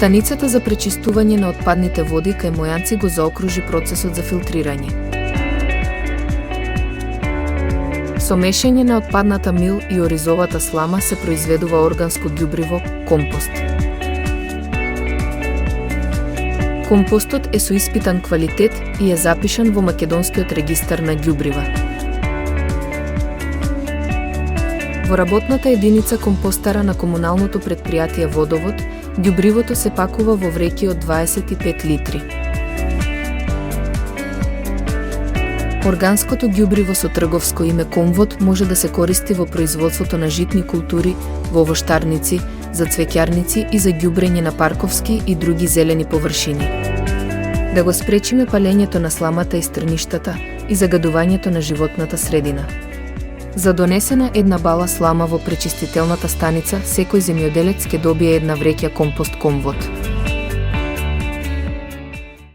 Станицата за пречистување на отпадните води кај Мојанци го заокружи процесот за филтрирање. Со мешање на отпадната мил и оризовата слама се произведува органско ѓубриво, компост. Компостот е со испитан квалитет и е запишан во Македонскиот регистар на ѓубрива. Во работната единица компостара на комуналното претпријатие Водовод, ѓубривото се пакува во вреќи од 25 литри. Органското ѓубриво со трговско име Комвод може да се користи во производството на житни култури, во овоштарници, за цвеќарници и за ѓубрење на парковски и други зелени површини. Да го спречиме палењето на сламата и стрништата и загадувањето на животната средина. За донесена една бала слама во пречистителната станица, секој земјоделец ќе добие една вреќа компост Комвод.